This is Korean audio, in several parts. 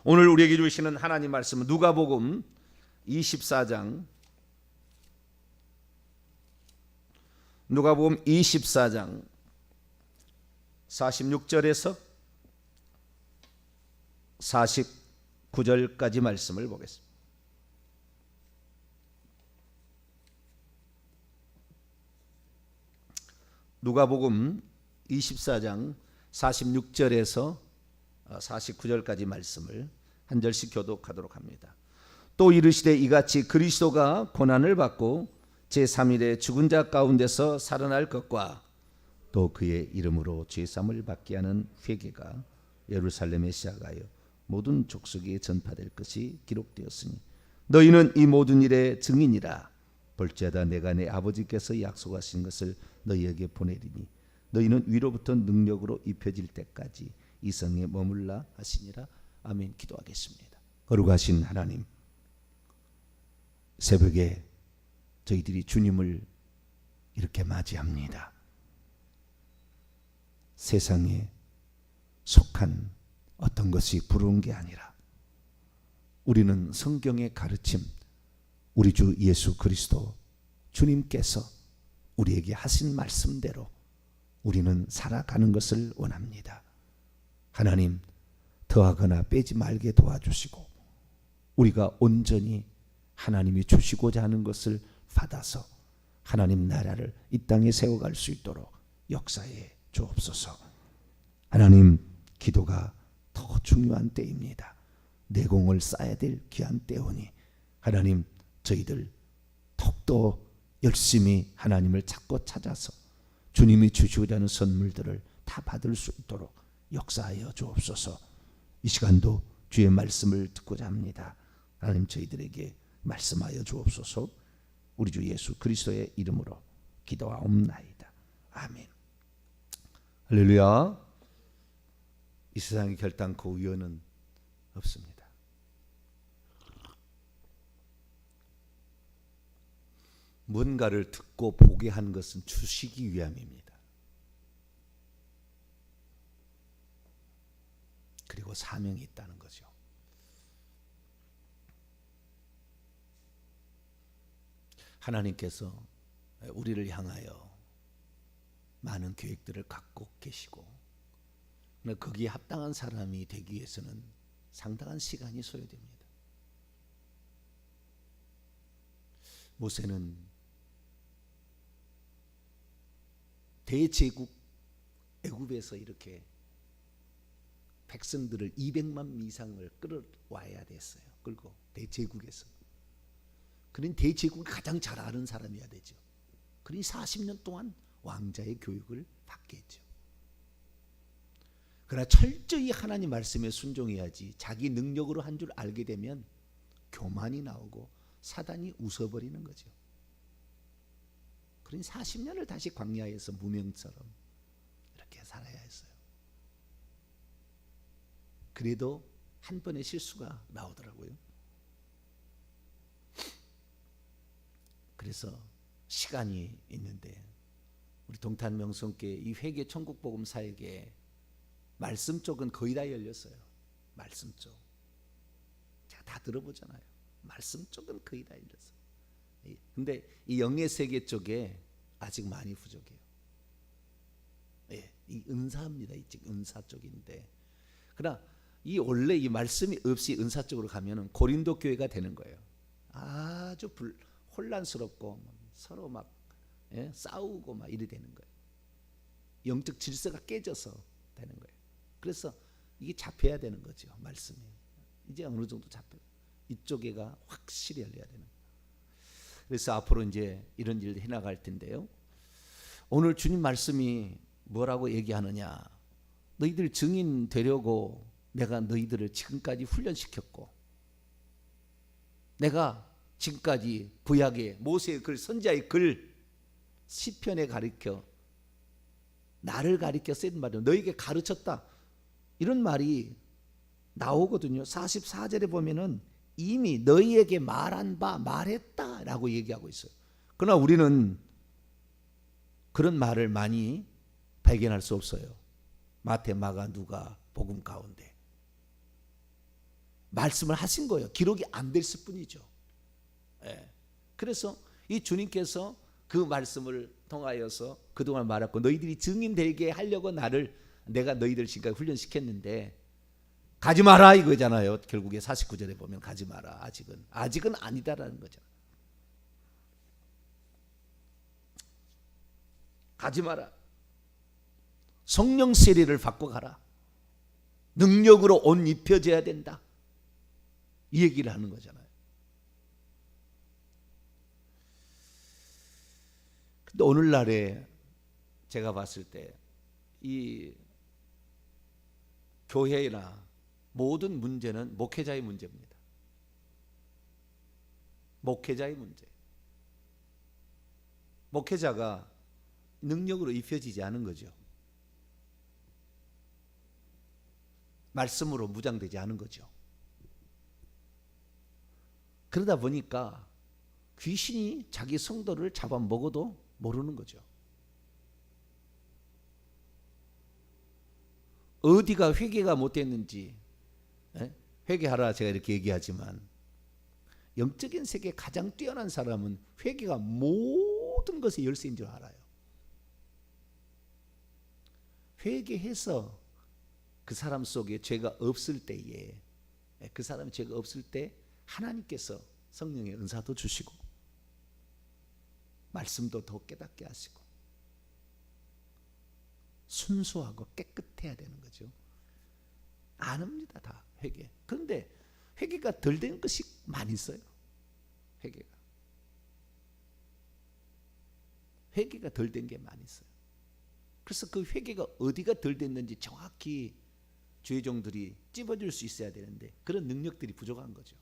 오늘 우리에게 주시는 하나님 말씀은 누가복음 24장 46절에서 49절까지 말씀을 보겠습니다. 누가복음 24장 46절에서 49절까지 말씀을 한 절씩 교독하도록 합니다. 또 이르시되 이같이 그리스도가 고난을 받고 제3일에 죽은 자 가운데서 살아날 것과 또 그의 이름으로 죄사함을 받게 하는 회개가 예루살렘에 시작하여 모든 족속에 전파될 것이 기록되었으니 너희는 이 모든 일의 증인이라. 볼지어다 내가 내 아버지께서 약속하신 것을 너희에게 보내리니 너희는 위로부터 능력으로 입혀질 때까지 이 성에 머물라 하시니라. 아멘. 기도하겠습니다. 거룩하신 하나님, 새벽에 저희들이 주님을 이렇게 맞이합니다. 세상에 속한 어떤 것이 부러운 게 아니라 우리는 성경의 가르침, 우리 주 예수 그리스도 주님께서 우리에게 하신 말씀대로 우리는 살아가는 것을 원합니다. 하나님, 더하거나 빼지 말게 도와주시고 우리가 온전히 하나님이 주시고자 하는 것을 받아서 하나님 나라를 이 땅에 세워갈 수 있도록 역사해 주옵소서. 하나님, 기도가 더 중요한 때입니다. 내공을 쌓아야 될 귀한 때오니 하나님, 저희들 더욱더 열심히 하나님을 찾고 찾아서 주님이 주시고자 하는 선물들을 다 받을 수 있도록 역사하여 주옵소서. 이 시간도 주의 말씀을 듣고자 합니다. 하나님, 저희들에게 말씀하여 주옵소서. 우리 주 예수 그리스도의 이름으로 기도하옵나이다. 아멘. 할렐루야. 이 세상에 결단코 우연은 없습니다. 뭔가를 듣고 보게 한 것은 주시기 위함입니다. 그리고 사명이 있다는 거죠. 하나님께서 우리를 향하여 많은 계획들을 갖고 계시고 거기에 합당한 사람이 되기 위해서는 상당한 시간이 소요됩니다. 모세는 대제국 애굽에서 이렇게 백성들을 200만 이상을 끌어와야 됐어요. 끌고 대제국에서. 그런 대제국을 가장 잘 아는 사람이어야 되죠. 그러니 40년 동안 왕자의 교육을 받겠죠. 그러나 철저히 하나님 말씀에 순종해야지 자기 능력으로 한 줄 알게 되면 교만이 나오고 사단이 웃어버리는 거죠. 그러니 40년을 다시 광야에서 무명처럼 이렇게 살아야 했어요. 그래도 한 번의 실수가 나오더라고요. 그래서 시간이 있는데 우리 동탄명성교회 이 회계 천국복음 사역에 말씀 쪽은 거의 다 열렸어요. 말씀 쪽. 제가 다 들어보잖아요. 말씀 쪽은 거의 다 열렸어요. 근데 이 영의 세계 쪽에 아직 많이 부족해요. 예, 이 은사입니다. 이쪽 은사 쪽인데. 그러나 이 원래 이 말씀이 없이 은사 쪽으로 가면은 고린도 교회가 되는 거예요. 아주 혼란스럽고 서로 막 싸우고 막 이래 되는 거예요. 영적 질서가 깨져서 되는 거예요. 그래서 이게 잡혀야 되는 거죠. 말씀이 이제 어느 정도 잡혀. 이쪽에가 확실히 열려야 되는 거예요. 그래서 앞으로 이제 이런 일을 해나갈 텐데요. 오늘 주님 말씀이 뭐라고 얘기하느냐? 너희들 증인 되려고 내가 너희들을 지금까지 훈련시켰고, 내가 지금까지 구약의 모세의 글, 선지자의 글, 시편에 가르쳐 나를 가르쳐 쓴 말이요 너희에게 가르쳤다. 이런 말이 나오거든요. 44절에 보면은 이미 너희에게 말한 바 말했다라고 얘기하고 있어요. 그러나 우리는 그런 말을 많이 발견할 수 없어요. 마태, 마가, 누가 복음 가운데. 말씀을 하신 거예요. 기록이 안 됐을 뿐이죠. 예. 그래서 이 주님께서 그 말씀을 통하여서 그동안 말했고 너희들이 증인 되게 하려고 내가 너희들 지금까지 훈련시켰는데 가지 마라 이거잖아요. 결국에 49절에 보면 가지 마라. 아직은 아니다라는 거죠. 가지 마라. 성령 세례를 받고 가라. 능력으로 옷 입혀져야 된다. 이 얘기를 하는 거잖아요. 근데 오늘날에 제가 봤을 때 이 교회나 모든 문제는 목회자의 문제입니다. 목회자의 문제. 목회자가 능력으로 입혀지지 않은 거죠. 말씀으로 무장되지 않은 거죠. 그러다 보니까 귀신이 자기 성도를 잡아먹어도 모르는 거죠. 어디가 회개가 못됐는지 회개하라 제가 이렇게 얘기하지만 영적인 세계에 가장 뛰어난 사람은 회개가 모든 것의 열쇠인 줄 알아요. 회개해서 그 사람 속에 죄가 없을 때에 그 사람이 죄가 없을 때 하나님께서 성령의 은사도 주시고 말씀도 더 깨닫게 하시고 순수하고 깨끗해야 되는 거죠. 안 합니다. 다 회개. 그런데 회개가 덜 된 것이 많이 있어요. 회개가 덜 된 게 많이 있어요. 그래서 그 회개가 어디가 덜 됐는지 정확히 주의 종들이 찝어줄 수 있어야 되는데 그런 능력들이 부족한 거죠.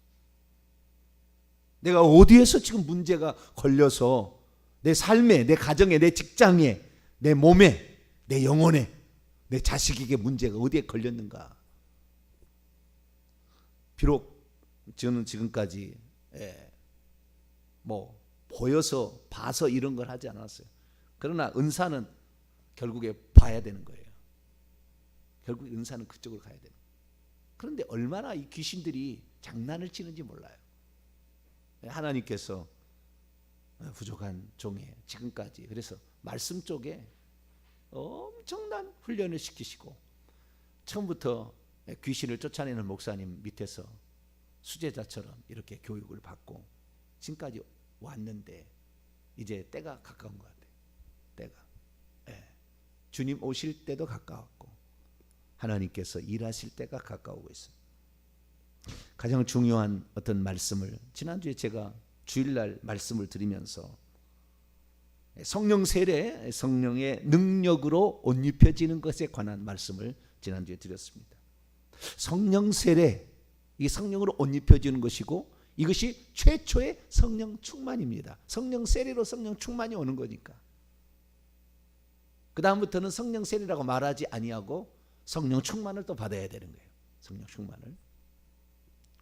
내가 어디에서 지금 문제가 걸려서 내 삶에, 내 가정에, 내 직장에, 내 몸에, 내 영혼에, 내 자식에게 문제가 어디에 걸렸는가. 비록 저는 지금까지 보여서 봐서 이런 걸 하지 않았어요. 그러나 은사는 결국에 봐야 되는 거예요. 결국 은사는 그쪽으로 가야 되는 거예요. 그런데 얼마나 이 귀신들이 장난을 치는지 몰라요. 하나님께서 부족한 종에 지금까지 그래서 말씀 쪽에 엄청난 훈련을 시키시고 처음부터 귀신을 쫓아내는 목사님 밑에서 수제자처럼 이렇게 교육을 받고 지금까지 왔는데 이제 때가 가까운 것 같아요. 때가 주님 오실 때도 가까웠고 하나님께서 일하실 때가 가까우고 있습니다. 가장 중요한 어떤 말씀을 지난주에 제가 주일날 말씀을 드리면서 성령 세례, 성령의 능력으로 옷 입혀지는 것에 관한 말씀을 지난주에 드렸습니다. 성령 세례, 이 성령으로 옷 입혀지는 것이고 이것이 최초의 성령 충만입니다. 성령 세례로 성령 충만이 오는 거니까. 그 다음부터는 성령 세례라고 말하지 아니하고 성령 충만을 또 받아야 되는 거예요. 성령 충만을.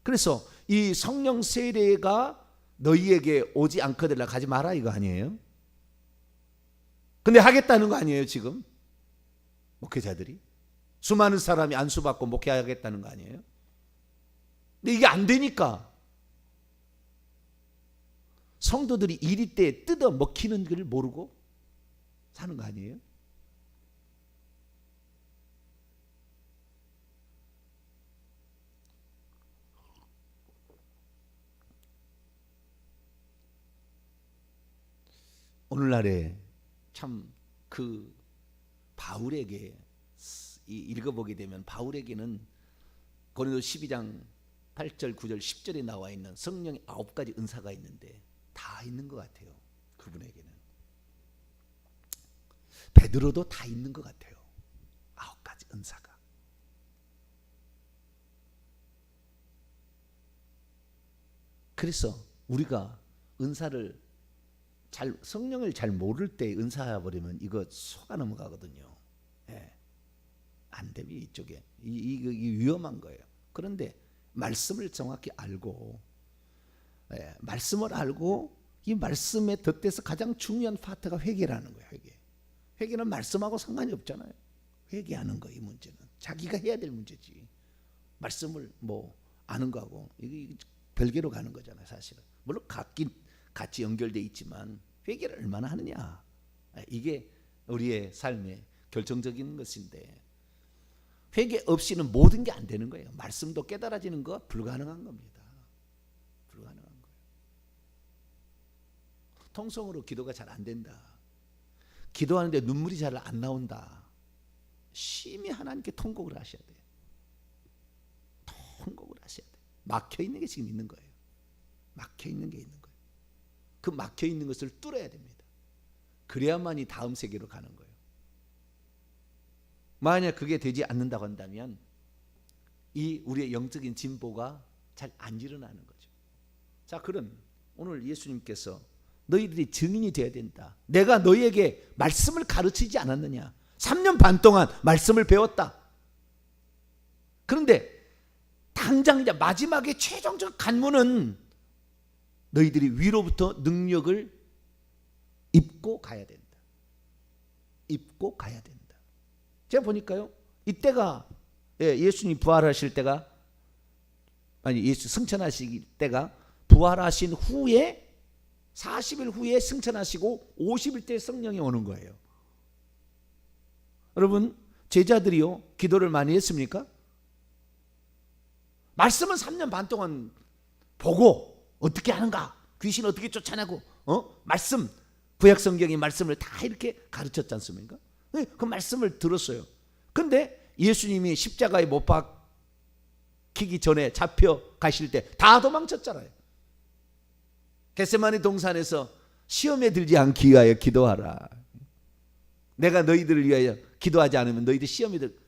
그래서 이 성령 세례가 너희에게 오지 않거들라 가지 마라 이거 아니에요? 근데 하겠다는 거 아니에요 지금? 목회자들이? 수많은 사람이 안수받고 목회하겠다는 거 아니에요? 근데 이게 안 되니까 성도들이 이리 때 뜯어 먹히는 걸 모르고 사는 거 아니에요? 오늘날에 참 그 바울에게 읽어보게 되면 바울에게는 고린도 12장 8절 9절 10절에 나와 있는 성령의 9가지 은사가 있는데 다 있는 것 같아요. 그분에게는 베드로도 다 있는 것 같아요. 9가지 은사가. 그래서 우리가 은사를 성령을 잘 모를 때 은사해 버리면 이거 속아 넘어가거든요. 안 되면 이쪽에 이 위험한 거예요. 그런데 말씀을 정확히 알고 말씀을 알고 이 말씀에 덧대서 가장 중요한 파트가 회개라는 거예요. 회개는 말씀하고 상관이 없잖아요. 회개하는 거 이 문제는 자기가 해야 될 문제지. 말씀을 아는 거하고 이게 별개로 가는 거잖아요. 사실은 물론 같이 연결돼 있지만 회개를 얼마나 하느냐, 이게 우리의 삶의 결정적인 것인데, 회개 없이는 모든 게 안 되는 거예요. 말씀도 깨달아지는 거 불가능한 겁니다. 불가능한 거예요. 통성으로 기도가 잘 안 된다, 기도하는데 눈물이 잘 안 나온다, 심히 하나님께 통곡을 하셔야 돼요. 통곡을 하셔야 돼요. 막혀 있는 게 지금 있는 거예요. 막혀 있는 게 있는 거예요. 그 막혀 있는 것을 뚫어야 됩니다. 그래야만이 다음 세계로 가는 거예요. 만약 그게 되지 않는다고 한다면 이 우리의 영적인 진보가 잘 안 일어나는 거죠. 자, 그럼 오늘 예수님께서 너희들이 증인이 되어야 된다. 내가 너희에게 말씀을 가르치지 않았느냐? 3년 반 동안 말씀을 배웠다. 그런데 당장 이제 마지막에 최종적 간문은 너희들이 위로부터 능력을 입고 가야 된다. 입고 가야 된다. 제가 보니까요, 이때가 예수님 부활하실 때가, 아니 예수 승천하실 때가 부활하신 후에 40일 후에 승천하시고 50일 때 성령이 오는 거예요. 여러분, 제자들이요 기도를 많이 했습니까? 말씀은 3년 반 동안 보고 어떻게 하는가, 귀신 어떻게 쫓아내고, 말씀, 구약 성경의 말씀을 다 이렇게 가르쳤지 않습니까? 그 말씀을 들었어요. 근데 예수님이 십자가에 못 박히기 전에 잡혀 가실 때 다 도망쳤잖아요. 겟세마네 동산에서 시험에 들지 않기 위하여 기도하라. 내가 너희들을 위하여 기도하지 않으면 너희들 시험에 들,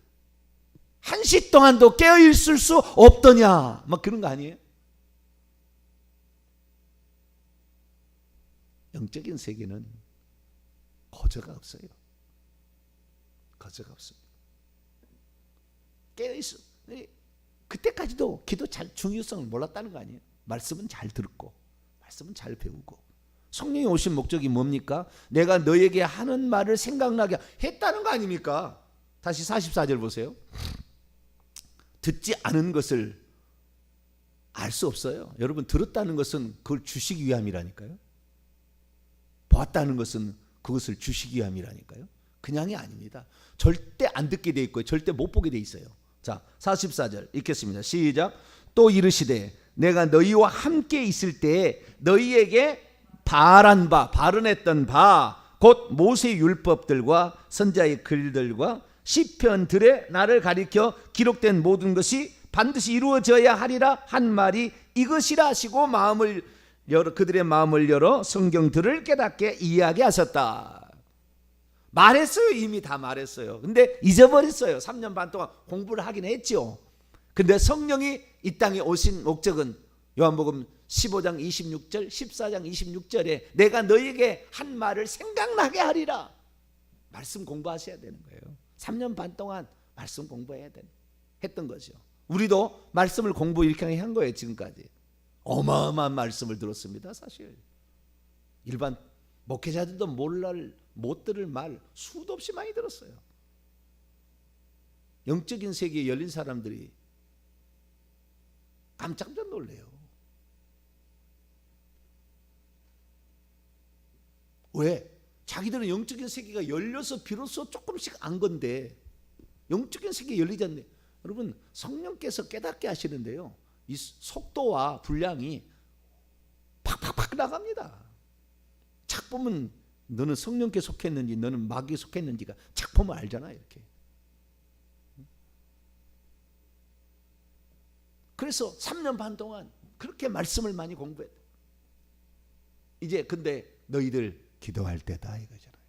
한시 동안도 깨어 있을 수 없더냐, 막 그런 거 아니에요? 영적인 세계는 거저가 없어요. 거저가 없습니다. 깨어 있어. 그때까지도 기도 잘 중요성을 몰랐다는 거 아니에요? 말씀은 잘 듣고, 말씀은 잘 배우고. 성령이 오신 목적이 뭡니까? 내가 너에게 하는 말을 생각나게 했다는 거 아닙니까? 다시 44절 보세요. 듣지 않은 것을 알 수 없어요. 여러분, 들었다는 것은 그걸 주시기 위함이라니까요. 보았다는 것은 그것을 주시기 위함이라니까요. 그냥이 아닙니다. 절대 안 듣게 돼 있고요, 절대 못 보게 돼 있어요. 자, 44절 읽겠습니다. 시작. 또 이르시되 내가 너희와 함께 있을 때에 너희에게 발언했던 바 곧 모세의 율법들과 선지자의 글들과 시편들에 나를 가리켜 기록된 모든 것이 반드시 이루어져야 하리라 한 말이 이것이라 하시고 그들의 마음을 열어 성경들을 깨닫게 이야기하셨다. 말했어요. 이미 다 말했어요. 근데 잊어버렸어요. 3년 반 동안 공부를 하긴 했죠. 근데 성령이 이 땅에 오신 목적은 요한복음 15장 26절 14장 26절에 내가 너희에게 한 말을 생각나게 하리라. 말씀 공부하셔야 되는 거예요. 3년 반 동안 말씀 공부해야 했던 거죠. 우리도 말씀을 공부 이렇게 한 거예요. 지금까지 어마어마한 말씀을 들었습니다. 사실 일반 목회자들도 못 들을 말 수도 없이 많이 들었어요. 영적인 세계에 열린 사람들이 깜짝 놀래요. 왜? 자기들은 영적인 세계가 열려서 비로소 조금씩 안 건데, 영적인 세계에 열리지 않네. 여러분, 성령께서 깨닫게 하시는데요, 이 속도와 분량이 팍팍팍 나갑니다. 착 보면 너는 성령께 속했는지 너는 마귀에 속했는지가 착 보면 알잖아요. 이렇게. 그래서 3년 반 동안 그렇게 말씀을 많이 공부했다. 이제 근데 너희들 기도할 때다 이거잖아요.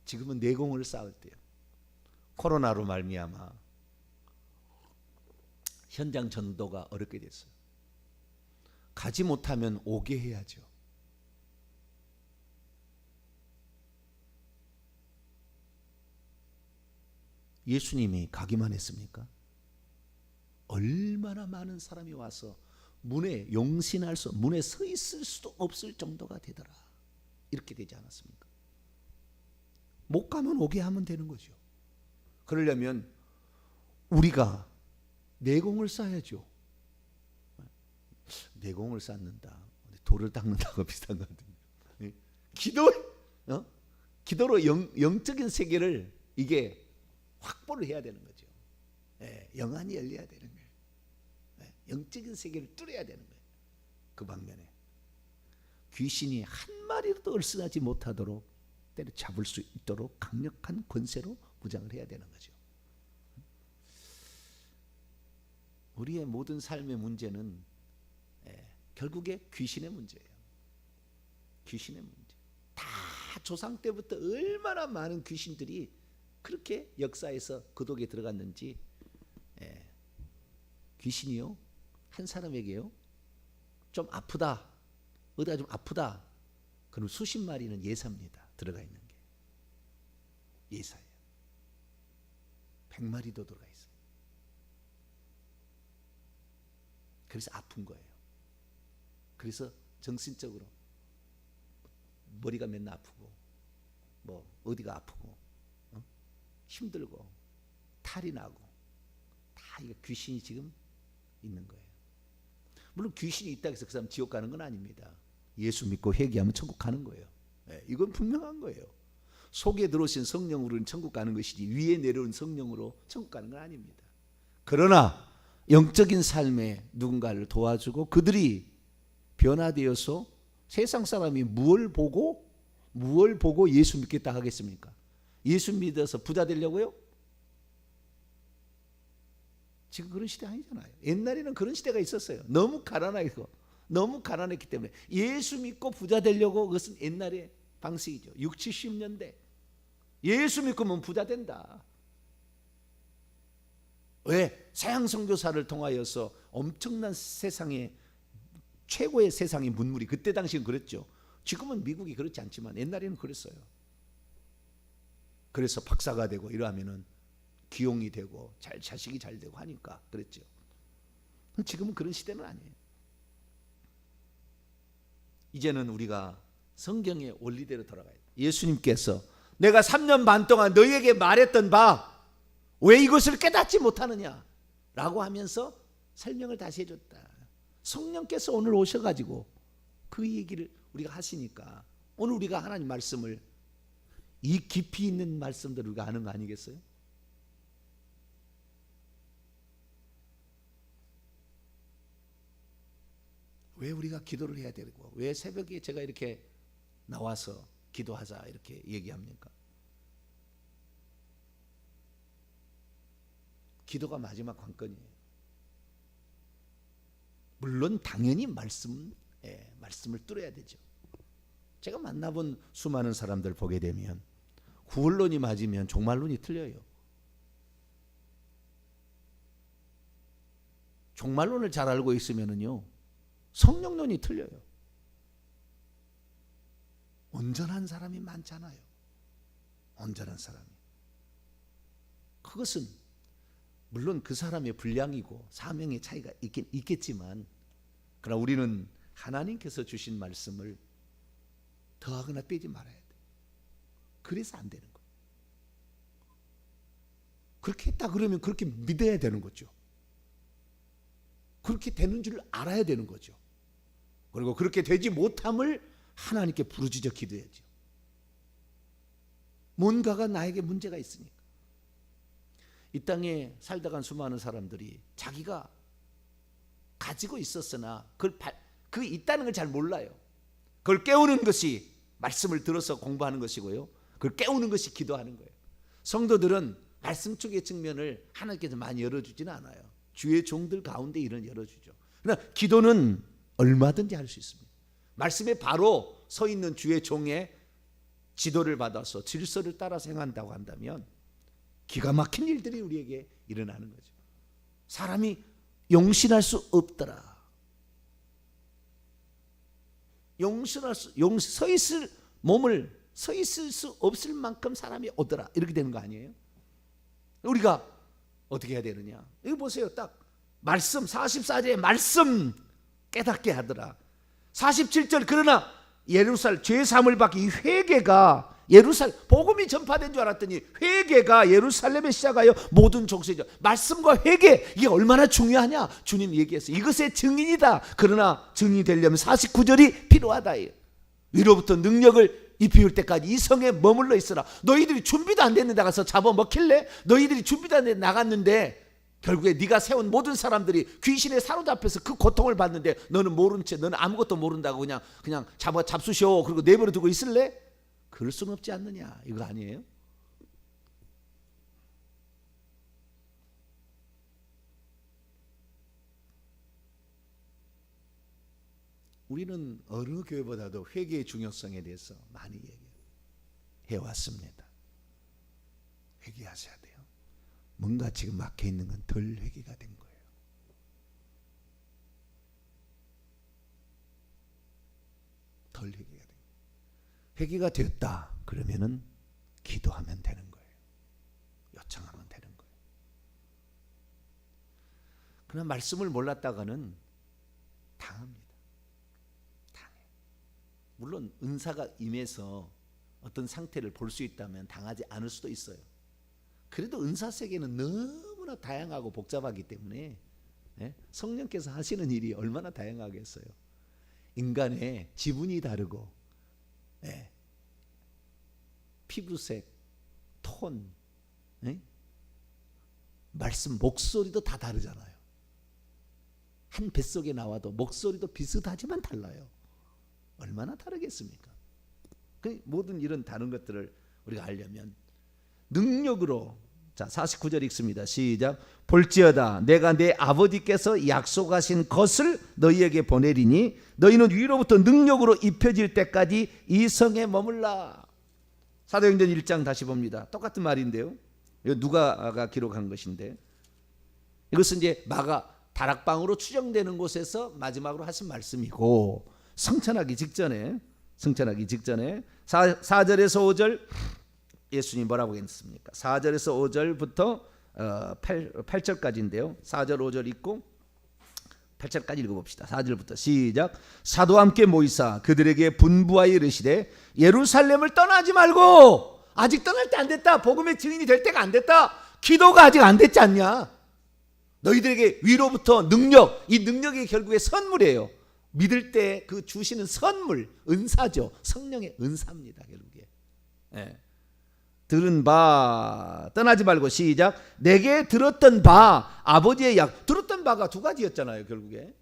지금은 내공을 쌓을 때요. 코로나로 말미암아 현장 전도가 어렵게 됐어요. 가지 못하면 오게 해야죠. 예수님이 가기만 했습니까? 얼마나 많은 사람이 와서 문에 문에 서 있을 수도 없을 정도가 되더라. 이렇게 되지 않았습니까? 못 가면 오게 하면 되는 거죠. 그러려면 우리가 내공을 쌓아야죠. 내공을 쌓는다, 돌을 닦는다고 비슷한 것 같은데, 기도로 영적인 세계를 이게 확보를 해야 되는 거죠. 영안이 열려야 되는 거예요. 영적인 세계를 뚫어야 되는 거예요. 그 방면에 귀신이 한 마리도 얼씬하지 못하도록 때려잡을 수 있도록 강력한 권세로 무장을 해야 되는 거죠. 우리의 모든 삶의 문제는 결국에 귀신의 문제예요. 귀신의 문제. 다 조상 때부터 얼마나 많은 귀신들이 그렇게 역사에서 거독에 들어갔는지. 귀신이요, 한 사람에게요 좀 아프다, 어디가 좀 아프다, 그럼 수십 마리는 예사입니다. 들어가 있는 게 예사예요. 100마리도 들어가 있어요. 그래서 아픈 거예요. 그래서 정신적으로 머리가 맨날 아프고, 뭐 어디가 아프고, 힘들고, 탈이 나고, 다 이게 귀신이 지금 있는 거예요. 물론 귀신이 있다고 해서 그 사람 지옥 가는 건 아닙니다. 예수 믿고 회개하면 천국 가는 거예요. 이건 분명한 거예요. 속에 들어오신 성령으로는 천국 가는 것이지 위에 내려온 성령으로 천국 가는 건 아닙니다. 그러나 영적인 삶에 누군가를 도와주고 그들이 변화되어서 세상 사람이 무엇을 보고 예수 믿겠다 하겠습니까? 예수 믿어서 부자 되려고요? 지금 그런 시대 아니잖아요. 옛날에는 그런 시대가 있었어요. 너무 가난했기 때문에 예수 믿고 부자 되려고, 그것은 옛날의 방식이죠. 60, 70년대 예수 믿고면 부자 된다. 왜? 서양 선교사를 통하여서 엄청난 세상의 최고의 세상의 문물이, 그때 당시엔 그랬죠. 지금은 미국이 그렇지 않지만 옛날에는 그랬어요. 그래서 박사가 되고 이러면은 기용이 되고 자식이 잘 되고 하니까 그랬죠. 지금은 그런 시대는 아니에요. 이제는 우리가 성경의 원리대로 돌아가야 돼요. 예수님께서 내가 3년 반 동안 너희에게 말했던 바 왜 이것을 깨닫지 못하느냐 라고 하면서 설명을 다시 해줬다. 성령께서 오늘 오셔가지고 그 얘기를 우리가 하시니까 오늘 우리가 하나님 말씀을, 이 깊이 있는 말씀들을 우리가 아는 거 아니겠어요? 왜 우리가 기도를 해야 되고, 왜 새벽에 제가 이렇게 나와서 기도하자 이렇게 얘기합니까? 기도가 마지막 관건이에요. 물론 당연히 말씀을 뚫어야 되죠. 제가 만나본 수많은 사람들 보게 되면 구원론이 맞으면 종말론이 틀려요. 종말론을 잘 알고 있으면은요 성령론이 틀려요. 온전한 사람이 많잖아요. 온전한 사람이. 그것은 물론 그 사람의 분량이고 사명의 차이가 있겠지만, 그러나 우리는 하나님께서 주신 말씀을 더하거나 빼지 말아야 돼. 그래서 안 되는 거예요. 그렇게 했다 그러면 그렇게 믿어야 되는 거죠. 그렇게 되는 줄 알아야 되는 거죠. 그리고 그렇게 되지 못함을 하나님께 부르짖어 기도해야죠. 뭔가가 나에게 문제가 있으니까. 이 땅에 살다 간 수많은 사람들이 자기가 가지고 있었으나 그 있다는 걸 잘 몰라요. 그걸 깨우는 것이 말씀을 들어서 공부하는 것이고요, 그걸 깨우는 것이 기도하는 거예요. 성도들은 말씀 쪽의 측면을 하나님께서 많이 열어주지는 않아요. 주의 종들 가운데 이런 열어주죠. 그러나 기도는 얼마든지 할 수 있습니다. 말씀에 바로 서 있는 주의 종의 지도를 받아서 질서를 따라서 행한다고 한다면 기가 막힌 일들이 우리에게 일어나는 거죠. 사람이 용신할 수 없더라. 서 있을 몸을 서 있을 수 없을 만큼 사람이 오더라. 이렇게 되는 거 아니에요? 우리가 어떻게 해야 되느냐? 이거 보세요. 딱 말씀 44절의 말씀 깨닫게 하더라. 47절 그러나 예루살렘 죄 사함을 받기 이 회개가 복음이 전파된 줄 알았더니 회개가 예루살렘에 시작하여 모든 족속이죠. 말씀과 회개, 이게 얼마나 중요하냐. 주님 얘기했어요. 이것의 증인이다. 그러나 증인이 되려면 49절이 필요하다. 위로부터 능력을 입히울 때까지 이 성에 머물러 있으라. 너희들이 준비도 안 됐는데 가서 잡아먹힐래? 너희들이 준비도 안 됐는데 나갔는데 결국에 네가 세운 모든 사람들이 귀신에 사로잡혀서 그 고통을 받는데 너는 모른 채, 너는 아무것도 모른다고 그냥 잡수셔 그리고 내버려 두고 있을래? 그럴 수는 없지 않느냐. 이거 아니에요? 우리는 어느 교회보다도 회개의 중요성에 대해서 많이 얘기해왔습니다. 회개하셔야 돼요. 뭔가 지금 막혀있는 건 덜 회개가 된 거예요. 덜 회개가 된 거예요. 회개가 되었다 그러면은 기도하면 되는 거예요. 요청하면 되는 거예요. 그러나 말씀을 몰랐다가는 당합니다. 물론 은사가 임해서 어떤 상태를 볼 수 있다면 당하지 않을 수도 있어요. 그래도 은사 세계는 너무나 다양하고 복잡하기 때문에 성령께서 하시는 일이 얼마나 다양하겠어요. 인간의 지분이 다르고 피부색, 톤, 말씀, 목소리도 다 다르잖아요. 한 뱃속에 나와도 목소리도 비슷하지만 달라요. 얼마나 다르겠습니까? 그 모든 이런 다른 것들을 우리가 알려면 능력으로, 자 49절 읽습니다. 시작. 볼지어다 내가 내 아버지께서 약속하신 것을 너희에게 보내리니 너희는 위로부터 능력으로 입혀질 때까지 이 성에 머물라. 사도행전 1장 다시 봅니다. 똑같은 말인데요. 이거 누가가 기록한 것인데 이것은 이제 마가 다락방으로 추정되는 곳에서 마지막으로 하신 말씀이고 승천하기 직전에 4절에서 5절 예수님이 뭐라고 했습니까? 4절에서 5절부터 8절까지인데요. 4절 5절 읽고 8절까지 읽어봅시다. 4절부터 시작. 사도와 함께 모이사 그들에게 분부하여 이르시되 예루살렘을 떠나지 말고, 아직 떠날 때 안 됐다. 복음의 증인이 될 때가 안 됐다. 기도가 아직 안 됐지 않냐. 너희들에게 위로부터 능력, 이 능력이 결국에 선물이에요. 믿을 때 그 주시는 선물, 은사죠. 성령의 은사입니다. 결국에 들은 바 떠나지 말고 시작. 내게 들었던 바 아버지의 약. 들었던 바가 두 가지였잖아요. 결국에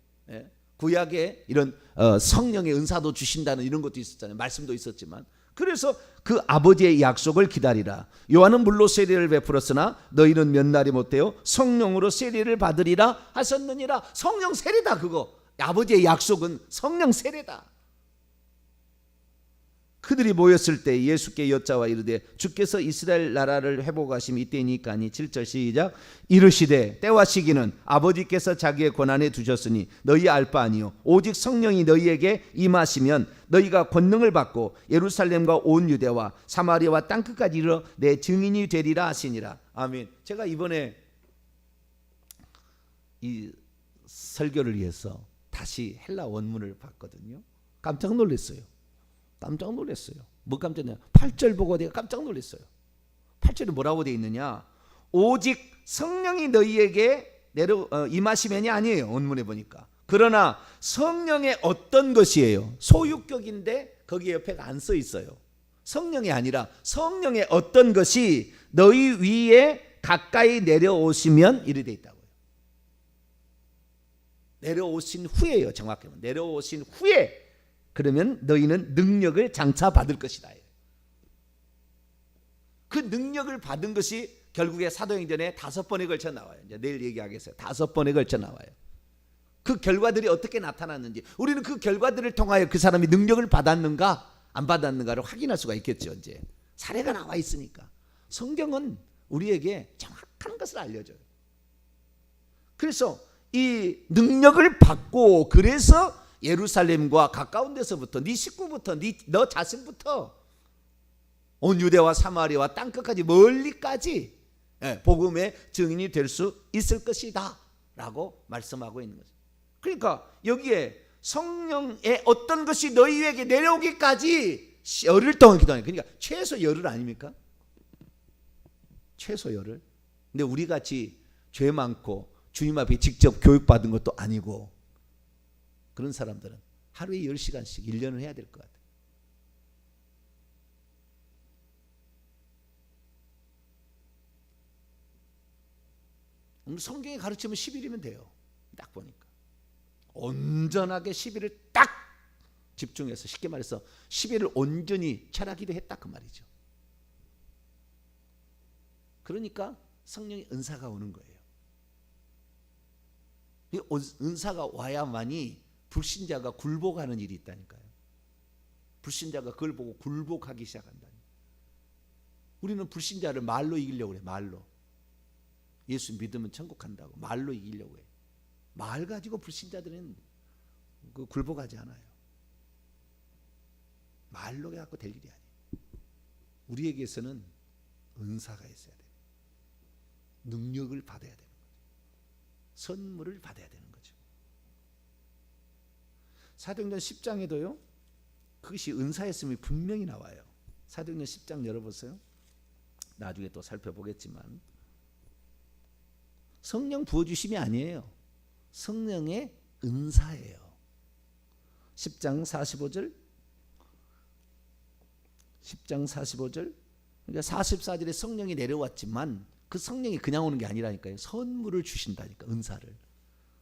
구약에 이런 성령의 은사도 주신다는 이런 것도 있었잖아요. 말씀도 있었지만 그래서 그 아버지의 약속을 기다리라. 요한은 물로 세례를 베풀었으나 너희는 몇 날이 못되어 성령으로 세례를 받으리라 하셨느니라. 성령 세례다. 그거 아버지의 약속은 성령 세례다. 그들이 모였을 때 예수께 여짜와 이르되 주께서 이스라엘 나라를 회복하심 이때니까니. 7절 시작. 이르시되 때와 시기는 아버지께서 자기의 권한에 두셨으니 너희 알 바 아니요 오직 성령이 너희에게 임하시면 너희가 권능을 받고 예루살렘과 온 유대와 사마리아와 땅끝까지 이르러 내 증인이 되리라 하시니라. 아멘. 제가 이번에 이 설교를 위해서 다시 헬라 원문을 봤거든요. 깜짝 놀랐어요. 뭐 깜짝 놀랐어요? 8절 보고 내가 깜짝 놀랐어요. 8절에 뭐라고 되어 있느냐? 오직 성령이 너희에게 임하시면이 아니에요. 원문에 보니까. 그러나 성령의 어떤 것이에요? 소유격인데 거기 옆에가 안 써 있어요. 성령이 아니라 성령의 어떤 것이 너희 위에 가까이 내려오시면 이래 돼 있다고요. 내려오신 후에요. 정확하면 내려오신 후에 그러면 너희는 능력을 장차 받을 것이다. 그 능력을 받은 것이 결국에 사도행전에 5번에 걸쳐 나와요. 이제 내일 얘기하겠어요. 5번에 걸쳐 나와요. 그 결과들이 어떻게 나타났는지, 우리는 그 결과들을 통하여 그 사람이 능력을 받았는가 안 받았는가를 확인할 수가 있겠죠. 이제 사례가 나와 있으니까. 성경은 우리에게 정확한 것을 알려줘요. 그래서 이 능력을 받고, 그래서 예루살렘과 가까운 데서부터 네 식구부터 너 자신부터 온 유대와 사마리아와 땅끝까지 멀리까지 복음의 증인이 될 수 있을 것이다 라고 말씀하고 있는 거죠. 그러니까 여기에 성령의 어떤 것이 너희에게 내려오기까지 열흘 동안 기도하는, 그러니까 최소 열흘 아닙니까? 최소 열흘. 근데 우리 같이 죄 많고 주님 앞에 직접 교육받은 것도 아니고 그런 사람들은 하루에 10시간씩 1년을 해야 될 것 같아요. 성경이 가르치면 10일이면 돼요. 딱 보니까 온전하게 10일을 딱 집중해서, 쉽게 말해서 10일을 온전히 철학기도 했다 그 말이죠. 그러니까 성령의 은사가 오는 거예요. 이 은사가 와야만이 불신자가 굴복하는 일이 있다니까요. 불신자가 그걸 보고 굴복하기 시작한다. 우리는 불신자를 말로 이기려고 그래. 말로. 예수 믿으면 천국 간다고 말로 이기려고 해. 말 가지고 불신자들은 굴복하지 않아요. 말로 갖고 될 일이 아니에요. 우리에게서는 은사가 있어야 돼요. 능력을 받아야 되는 거죠. 선물을 받아야 되는 거죠. 사도행전 10장에도요. 그것이 은사였음이 분명히 나와요. 사도행전 10장 열어보세요. 나중에 또 살펴보겠지만 성령 부어주심이 아니에요. 성령의 은사예요. 10장 45절 10장 45절 그러니까 44절에 성령이 내려왔지만 그 성령이 그냥 오는 게 아니라니까요. 선물을 주신다니까. 은사를.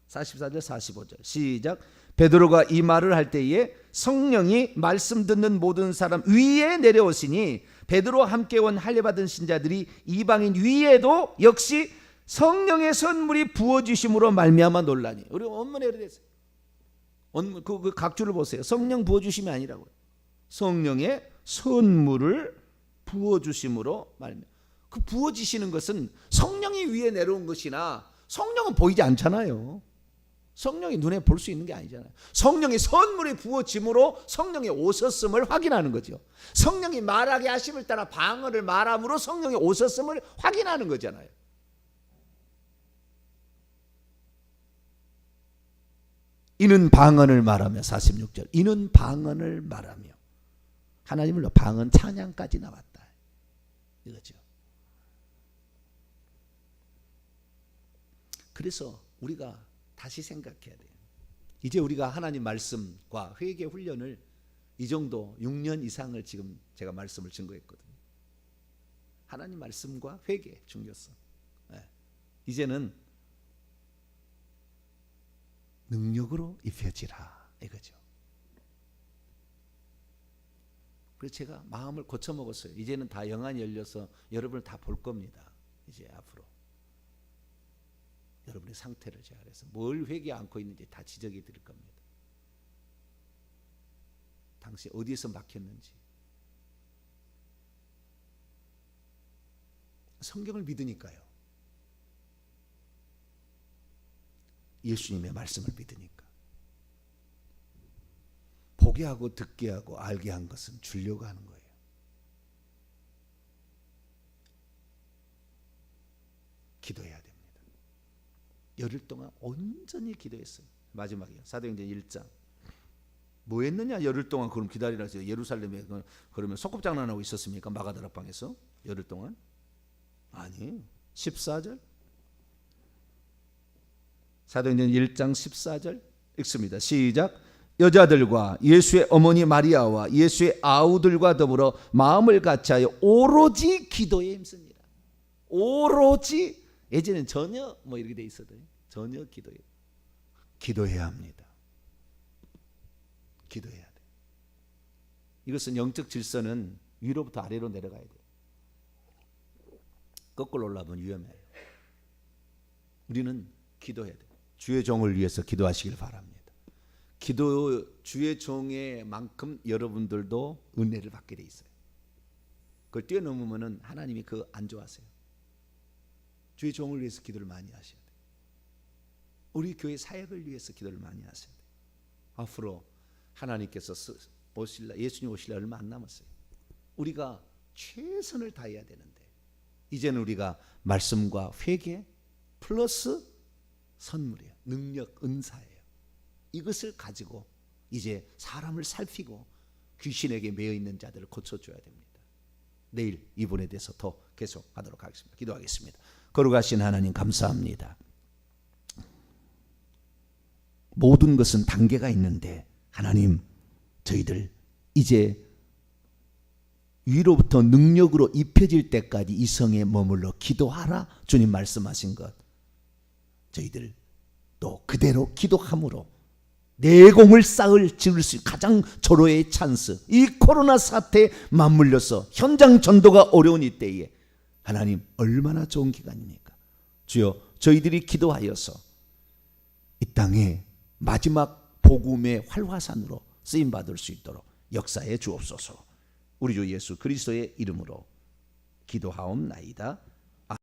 44절 45절 시작. 베드로가 이 말을 할 때에 성령이 말씀 듣는 모든 사람 위에 내려오시니 베드로와 함께 온 할례받은 신자들이 이방인 위에도 역시 성령의 선물이 부어주심으로 말미암아 놀라니. 우리 원문에 그래 됐어요. 그 각주를 보세요. 성령 부어주심이 아니라고요. 성령의 선물을 부어주심으로 말미암아. 그 부어지시는 것은 성령이 위에 내려온 것이나 성령은 보이지 않잖아요. 성령이 눈에 볼 수 있는 게 아니잖아요. 성령의 선물이 부어짐으로 성령의 오셨음을 확인하는 거죠. 성령이 말하게 하심을 따라 방언을 말함으로 성령의 오셨음을 확인하는 거잖아요. 이는 방언을 말하며 46절 이는 방언을 말하며 하나님을 방언 찬양까지 나왔다 이거죠. 그래서 우리가 다시 생각해야 돼요. 이제 우리가 하나님 말씀과 회개 훈련을 이 정도 6년 이상을 지금 제가 말씀을 증거했거든요. 하나님 말씀과 회개 중요성. 이제는 능력으로 입혀지라 이거죠. 그래서 제가 마음을 고쳐먹었어요. 이제는 다 영안이 열려서 여러분을 다 볼 겁니다. 이제 앞으로 여러분의 상태를 제가 그래서 뭘 회개 않고 있는지 다 지적해 드릴 겁니다. 당시 어디에서 막혔는지. 성경을 믿으니까요. 예수님의 말씀을 믿으니까. 보게 하고 듣게 하고 알게 한 것은 주려고 하는 거예요. 기도해야 됩니다. 열흘 동안 온전히 기도했어요. 마지막이요. 사도행전 1장. 뭐 했느냐? 열흘 동안 그럼 기다리라 해서 예루살렘에 그러면 소꿉장난하고 있었습니까? 마가다락방에서 열흘 동안? 아니에요. 14절. 사도행전 1장 14절 읽습니다. 시작. 여자들과 예수의 어머니 마리아와 예수의 아우들과 더불어 마음을 같이하여 오로지 기도에 힘씁니다. 오로지. 예전엔 전혀 뭐 이렇게 돼 있어도 전혀 기도해야 합니다. 기도해야 돼. 이것은 영적 질서는 위로부터 아래로 내려가야 돼요. 거꾸로 올라가면 위험해요. 우리는 기도해야 돼요. 주의 종을 위해서 기도하시길 바랍니다. 주의 종의 만큼 여러분들도 은혜를 받게 돼 있어요. 그걸 뛰어넘으면 하나님이 그거 안 좋아하세요. 주의 종을 위해서 기도를 많이 하셔야 돼요. 우리 교회 사역을 위해서 기도를 많이 하셔야 돼요. 앞으로 하나님께서 예수님 오실라 얼마 안 남았어요. 우리가 최선을 다해야 되는데 이제는 우리가 말씀과 회개 플러스 선물이에요. 능력, 은사예요. 이것을 가지고 이제 사람을 살피고 귀신에게 매여 있는 자들을 고쳐줘야 됩니다. 내일 이 부분에 대해서 더 계속하도록 하겠습니다. 기도하겠습니다. 거룩하신 하나님 감사합니다. 모든 것은 단계가 있는데 하나님, 저희들 이제 위로부터 능력으로 입혀질 때까지 이 성에 머물러 기도하라 주님 말씀하신 것, 저희들 또 그대로 기도함으로 내공을 쌓을 지을 수 있는 가장 절호의 찬스, 이 코로나 사태에 맞물려서 현장 전도가 어려운 이때에 하나님 얼마나 좋은 기간입니까? 주여, 저희들이 기도하여서 이 땅에 마지막 복음의 활화산으로 쓰임받을 수 있도록 역사해 주옵소서. 우리 주 예수 그리스도의 이름으로 기도하옵나이다.